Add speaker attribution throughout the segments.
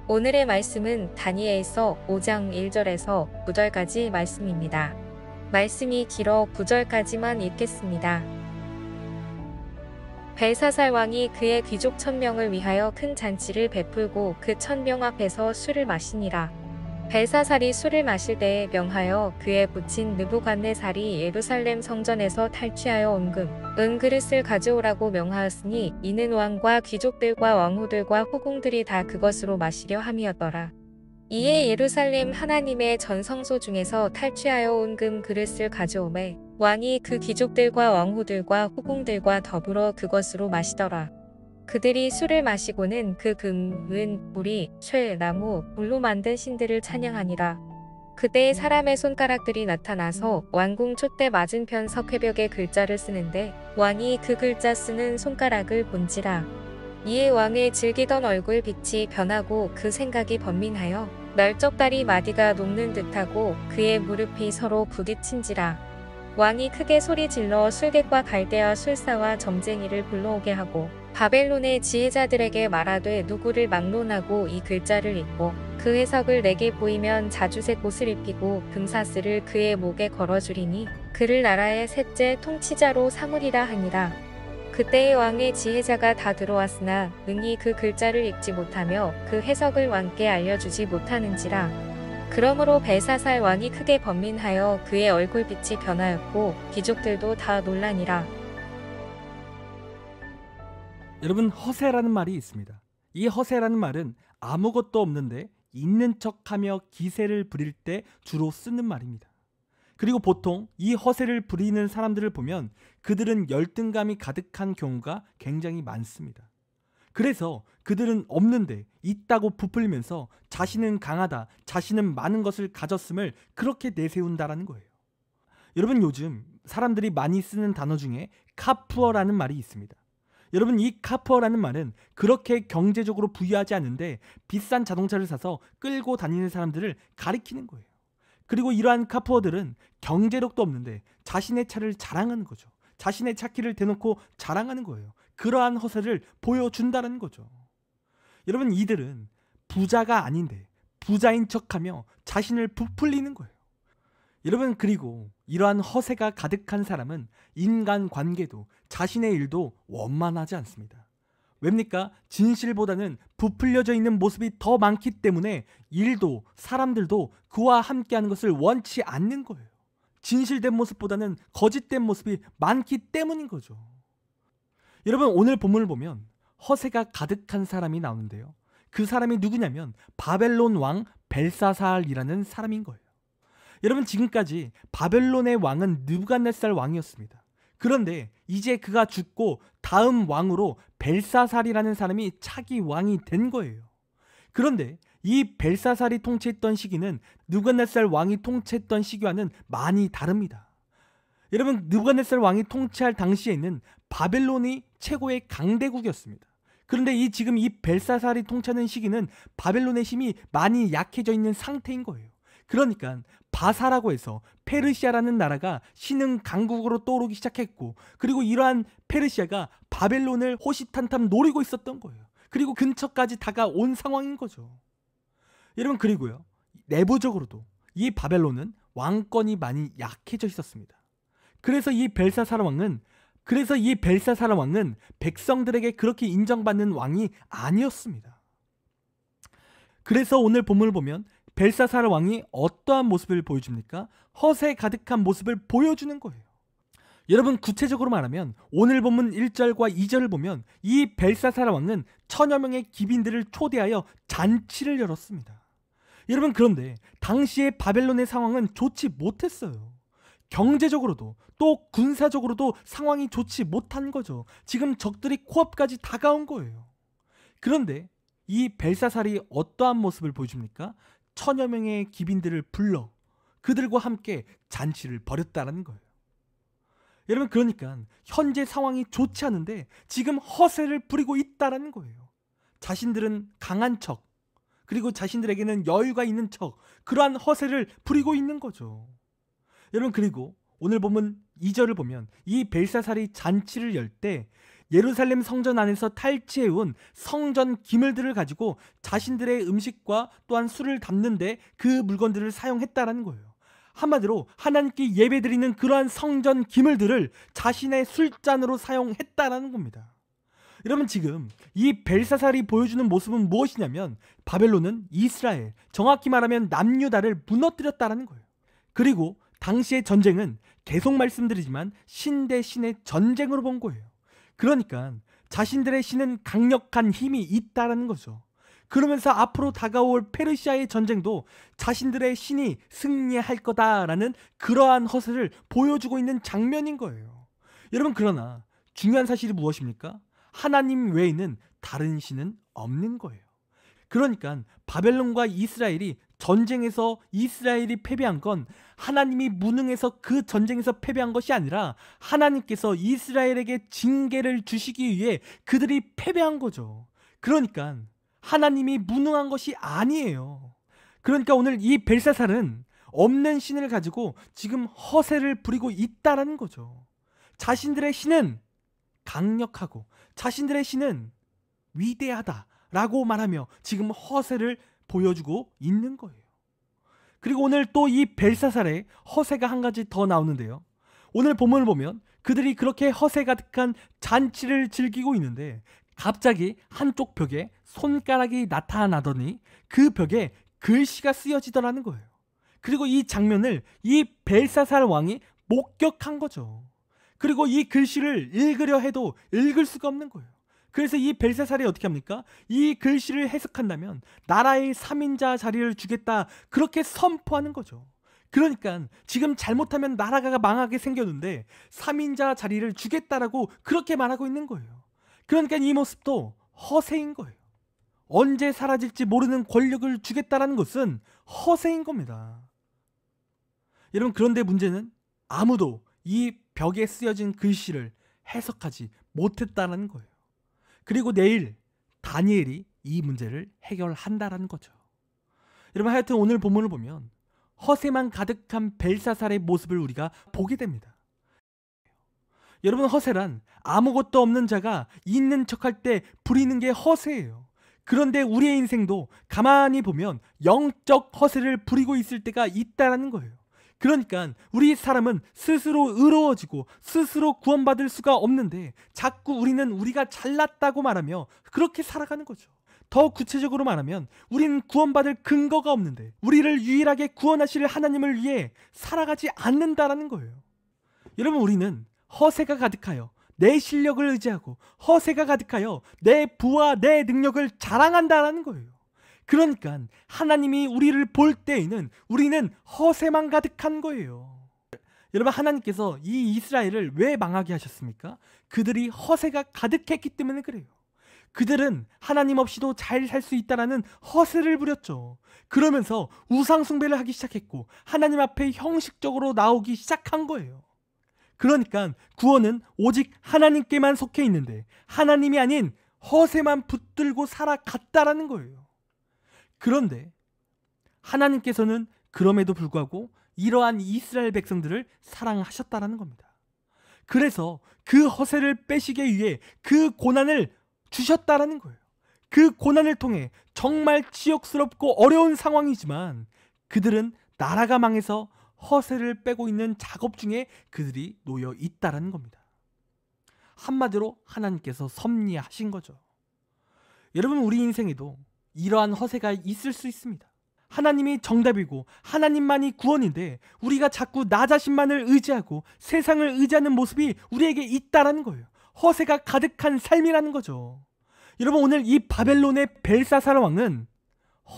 Speaker 1: 오늘의 말씀은 다니엘서 5장 1절에서 9절까지 말씀입니다. 말씀이 길어 9절까지만 읽겠습니다. 벨사살 왕이 그의 귀족 1000명을 위하여 큰 잔치를 베풀고 그 1000명 앞에서 술을 마시니라. 벨사살이 술을 마실 때에 명하여 그의 부친 느부갓네살이 예루살렘 성전에서 탈취하여 온 은그릇을 가져오라고 명하였으니 이는 왕과 귀족들과 왕후들과 후궁들이 다 그것으로 마시려 함이었더라. 이에 예루살렘 하나님의 전성소 중에서 탈취하여 온 금그릇을 가져오매 왕이 그 귀족들과 왕후들과 후궁들과 더불어 그것으로 마시더라. 그들이 술을 마시고는 그 금, 은, 우리, 쇠, 나무, 물로 만든 신들을 찬양하니라. 그때에 사람의 손가락들이 나타나서 왕궁 촛대 맞은편 석회벽에 글자를 쓰는데 왕이 그 글자 쓰는 손가락을 본지라. 이에 왕의 즐기던 얼굴 빛이 변하고 그 생각이 번민하여 널쩍다리 마디가 녹는 듯하고 그의 무릎이 서로 부딪힌지라. 왕이 크게 소리 질러 술객과 갈대아 술사와 점쟁이를 불러오게 하고 바벨론의 지혜자들에게 말하되 누구를 막론하고 이 글자를 읽고 그 해석을 내게 보이면 자주색 옷을 입히고 금사슬을 그의 목에 걸어주리니 그를 나라의 셋째 통치자로 삼으리라 하니라. 그때의 왕의 지혜자가 다 들어왔으나 능히 그 글자를 읽지 못하며 그 해석을 왕께 알려주지 못하는지라. 그러므로 벨사살 왕이 크게 번민하여 그의 얼굴빛이 변하였고 귀족들도 다 놀라니라.
Speaker 2: 여러분, 허세라는 말이 있습니다. 이 허세라는 말은 아무것도 없는데 있는 척하며 기세를 부릴 때 주로 쓰는 말입니다. 그리고 보통 이 허세를 부리는 사람들을 보면 그들은 열등감이 가득한 경우가 굉장히 많습니다. 그래서 그들은 없는데 있다고 부풀면서 자신은 강하다, 자신은 많은 것을 가졌음을 그렇게 내세운다라는 거예요. 여러분, 요즘 사람들이 많이 쓰는 단어 중에 카푸어라는 말이 있습니다. 여러분, 이 카푸어라는 말은 그렇게 경제적으로 부유하지 않은데 비싼 자동차를 사서 끌고 다니는 사람들을 가리키는 거예요. 그리고 이러한 카푸어들은 경제력도 없는데 자신의 차를 자랑하는 거죠. 자신의 차 키를 대놓고 자랑하는 거예요. 그러한 허세를 보여준다는 거죠. 여러분, 이들은 부자가 아닌데 부자인 척하며 자신을 부풀리는 거예요. 여러분, 그리고 이러한 허세가 가득한 사람은 인간관계도 자신의 일도 원만하지 않습니다. 왜입니까? 진실보다는 부풀려져 있는 모습이 더 많기 때문에 일도 사람들도 그와 함께하는 것을 원치 않는 거예요. 진실된 모습보다는 거짓된 모습이 많기 때문인 거죠. 여러분, 오늘 본문을 보면 허세가 가득한 사람이 나오는데요. 그 사람이 누구냐면 바벨론 왕 벨사살이라는 사람인 거예요. 여러분, 지금까지 바벨론의 왕은 느부갓네살 왕이었습니다. 그런데 이제 그가 죽고 다음 왕으로 벨사살이라는 사람이 차기 왕이 된 거예요. 그런데 이 벨사살이 통치했던 시기는 느부갓네살 왕이 통치했던 시기와는 많이 다릅니다. 여러분, 느부갓네살 왕이 통치할 당시에는 바벨론이 최고의 강대국이었습니다. 그런데 지금 이 벨사살이 통치하는 시기는 바벨론의 힘이 많이 약해져 있는 상태인 거예요. 그러니까 바사라고 해서 페르시아라는 나라가 신흥 강국으로 떠오르기 시작했고, 그리고 이러한 페르시아가 바벨론을 호시탐탐 노리고 있었던 거예요. 그리고 근처까지 다가온 상황인 거죠. 여러분, 그리고요, 내부적으로도 이 바벨론은 왕권이 많이 약해져 있었습니다. 그래서 이 벨사살 왕은 백성들에게 그렇게 인정받는 왕이 아니었습니다. 그래서 오늘 본문을 보면 벨사살 왕이 어떠한 모습을 보여줍니까? 허세 가득한 모습을 보여주는 거예요. 여러분, 구체적으로 말하면 오늘 본문 1절과 2절을 보면 이 벨사살 왕은 1000여 명의 기빈들을 초대하여 잔치를 열었습니다. 여러분, 그런데 당시의 바벨론의 상황은 좋지 못했어요. 경제적으로도 또 군사적으로도 상황이 좋지 못한 거죠. 지금 적들이 코앞까지 다가온 거예요. 그런데 이 벨사살이 어떠한 모습을 보여줍니까? 1000여 명의 기빈들을 불러 그들과 함께 잔치를 벌였다는 거예요. 여러분, 그러니까 현재 상황이 좋지 않은데 지금 허세를 부리고 있다는 거예요. 자신들은 강한 척, 그리고 자신들에게는 여유가 있는 척, 그러한 허세를 부리고 있는 거죠. 여러분, 그리고 오늘 보면 2절을 보면 이 벨사살이 잔치를 열 때 예루살렘 성전 안에서 탈취해온 성전 기물들을 가지고 자신들의 음식과 또한 술을 담는데 그 물건들을 사용했다라는 거예요. 한마디로 하나님께 예배드리는 그러한 성전 기물들을 자신의 술잔으로 사용했다라는 겁니다. 여러분, 지금 이 벨사살이 보여주는 모습은 무엇이냐면 바벨론은 이스라엘, 정확히 말하면 남유다를 무너뜨렸다라는 거예요. 그리고 당시의 전쟁은 계속 말씀드리지만 신 대 신의 전쟁으로 본 거예요. 그러니까 자신들의 신은 강력한 힘이 있다라는 거죠. 그러면서 앞으로 다가올 페르시아의 전쟁도 자신들의 신이 승리할 거다라는 그러한 허세를 보여주고 있는 장면인 거예요. 여러분, 그러나 중요한 사실이 무엇입니까? 하나님 외에는 다른 신은 없는 거예요. 그러니까 바벨론과 이스라엘이 전쟁에서 이스라엘이 패배한 건 하나님이 무능해서 그 전쟁에서 패배한 것이 아니라 하나님께서 이스라엘에게 징계를 주시기 위해 그들이 패배한 거죠. 그러니까 하나님이 무능한 것이 아니에요. 그러니까 오늘 이 벨사살은 없는 신을 가지고 지금 허세를 부리고 있다라는 거죠. 자신들의 신은 강력하고 자신들의 신은 위대하다라고 말하며 지금 허세를 보여주고 있는 거예요. 그리고 오늘 또 이 벨사살의 허세가 한 가지 더 나오는데요. 오늘 본문을 보면 그들이 그렇게 허세 가득한 잔치를 즐기고 있는데 갑자기 한쪽 벽에 손가락이 나타나더니 그 벽에 글씨가 쓰여지더라는 거예요. 그리고 이 장면을 이 벨사살 왕이 목격한 거죠. 그리고 이 글씨를 읽으려 해도 읽을 수가 없는 거예요. 그래서 이 벨사살이 어떻게 합니까? 이 글씨를 해석한다면 나라의 3인자 자리를 주겠다, 그렇게 선포하는 거죠. 그러니까 지금 잘못하면 나라가 망하게 생겼는데 3인자 자리를 주겠다라고 그렇게 말하고 있는 거예요. 그러니까 이 모습도 허세인 거예요. 언제 사라질지 모르는 권력을 주겠다라는 것은 허세인 겁니다. 여러분, 그런데 문제는 아무도 이 벽에 쓰여진 글씨를 해석하지 못했다는 거예요. 그리고 내일 다니엘이 이 문제를 해결한다라는 거죠. 여러분, 하여튼 오늘 본문을 보면 허세만 가득한 벨사살의 모습을 우리가 보게 됩니다. 여러분, 허세란 아무것도 없는 자가 있는 척할 때 부리는 게 허세예요. 그런데 우리의 인생도 가만히 보면 영적 허세를 부리고 있을 때가 있다라는 거예요. 그러니까 우리 사람은 스스로 의로워지고 스스로 구원받을 수가 없는데 자꾸 우리는 우리가 잘났다고 말하며 그렇게 살아가는 거죠. 더 구체적으로 말하면 우리는 구원받을 근거가 없는데 우리를 유일하게 구원하실 하나님을 위해 살아가지 않는다라는 거예요. 여러분, 우리는 허세가 가득하여 내 실력을 의지하고 허세가 가득하여 내 부와 내 능력을 자랑한다라는 거예요. 그러니까 하나님이 우리를 볼 때에는 우리는 허세만 가득한 거예요. 여러분, 하나님께서 이 이스라엘을 왜 망하게 하셨습니까? 그들이 허세가 가득했기 때문에 그래요. 그들은 하나님 없이도 잘 살 수 있다라는 허세를 부렸죠. 그러면서 우상 숭배를 하기 시작했고 하나님 앞에 형식적으로 나오기 시작한 거예요. 그러니까 구원은 오직 하나님께만 속해 있는데 하나님이 아닌 허세만 붙들고 살아갔다라는 거예요. 그런데 하나님께서는 그럼에도 불구하고 이러한 이스라엘 백성들을 사랑하셨다라는 겁니다. 그래서 그 허세를 빼시기 위해 그 고난을 주셨다라는 거예요. 그 고난을 통해 정말 치욕스럽고 어려운 상황이지만 그들은 나라가 망해서 허세를 빼고 있는 작업 중에 그들이 놓여 있다라는 겁니다. 한마디로 하나님께서 섭리하신 거죠. 여러분, 우리 인생에도 이러한 허세가 있을 수 있습니다. 하나님이 정답이고 하나님만이 구원인데 우리가 자꾸 나 자신만을 의지하고 세상을 의지하는 모습이 우리에게 있다라는 거예요. 허세가 가득한 삶이라는 거죠. 여러분, 오늘 이 바벨론의 벨사살 왕은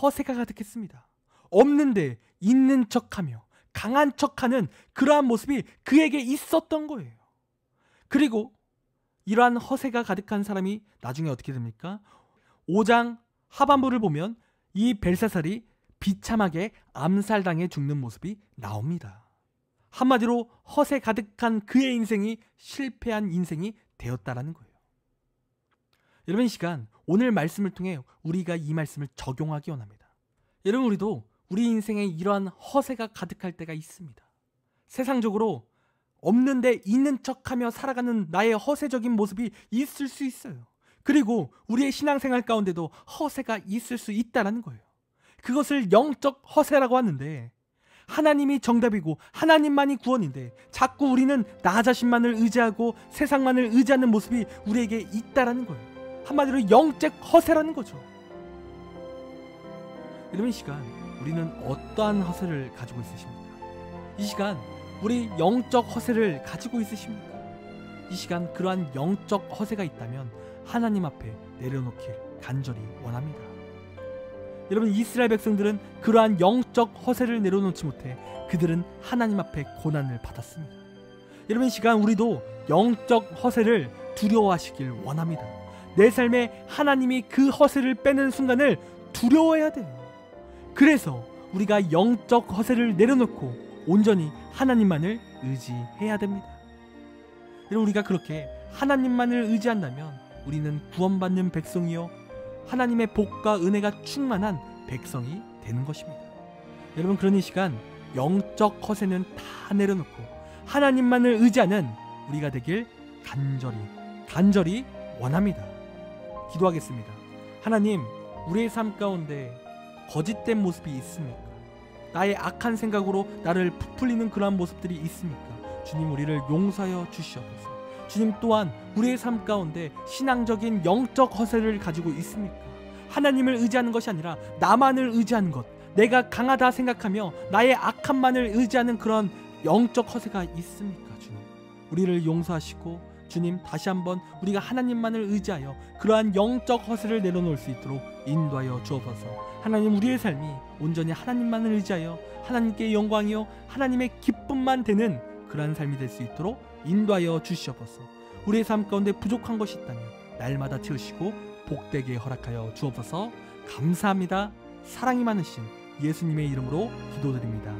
Speaker 2: 허세가 가득했습니다. 없는데 있는 척하며 강한 척하는 그러한 모습이 그에게 있었던 거예요. 그리고 이러한 허세가 가득한 사람이 나중에 어떻게 됩니까? 5장 하반부를 보면 이 벨사살이 비참하게 암살당해 죽는 모습이 나옵니다. 한마디로 허세 가득한 그의 인생이 실패한 인생이 되었다라는 거예요. 여러분, 이 시간 오늘 말씀을 통해 우리가 이 말씀을 적용하기 원합니다. 여러분, 우리도 우리 인생에 이러한 허세가 가득할 때가 있습니다. 세상적으로 없는데 있는 척하며 살아가는 나의 허세적인 모습이 있을 수 있어요. 그리고 우리의 신앙생활 가운데도 허세가 있을 수 있다는 거예요. 그것을 영적 허세라고 하는데, 하나님이 정답이고 하나님만이 구원인데 자꾸 우리는 나 자신만을 의지하고 세상만을 의지하는 모습이 우리에게 있다라는 거예요. 한마디로 영적 허세라는 거죠. 여러분, 이 시간 우리는 어떠한 허세를 가지고 있으십니까? 이 시간 우리 영적 허세를 가지고 있으십니까? 이 시간 그러한 영적 허세가 있다면 하나님 앞에 내려놓길 간절히 원합니다. 여러분, 이스라엘 백성들은 그러한 영적 허세를 내려놓지 못해 그들은 하나님 앞에 고난을 받았습니다. 여러분, 이 시간 우리도 영적 허세를 두려워하시길 원합니다. 내 삶에 하나님이 그 허세를 빼는 순간을 두려워해야 돼요. 그래서 우리가 영적 허세를 내려놓고 온전히 하나님만을 의지해야 됩니다. 여러분, 우리가 그렇게 하나님만을 의지한다면 우리는 구원받는 백성이요 하나님의 복과 은혜가 충만한 백성이 되는 것입니다. 여러분, 그런 이 시간 영적 허세는 다 내려놓고 하나님만을 의지하는 우리가 되길 간절히 원합니다. 기도하겠습니다. 하나님, 우리의 삶 가운데 거짓된 모습이 있습니까? 나의 악한 생각으로 나를 부풀리는 그러한 모습들이 있습니까? 주님, 우리를 용서하여 주시옵소서. 주님, 또한 우리의 삶 가운데 신앙적인 영적 허세를 가지고 있습니까? 하나님을 의지하는 것이 아니라 나만을 의지하는 것, 내가 강하다 생각하며 나의 악함만을 의지하는 그런 영적 허세가 있습니까? 주님, 우리를 용서하시고 주님, 다시 한번 우리가 하나님만을 의지하여 그러한 영적 허세를 내려놓을 수 있도록 인도하여 주옵소서. 하나님, 우리의 삶이 온전히 하나님만을 의지하여 하나님께 영광이요 하나님의 기쁨만 되는 그러한 삶이 될 수 있도록 인도하여 주시옵소서. 우리의 삶 가운데 부족한 것이 있다면 날마다 채우시고 복되게 허락하여 주옵소서. 감사합니다. 사랑이 많으신 예수님의 이름으로 기도드립니다.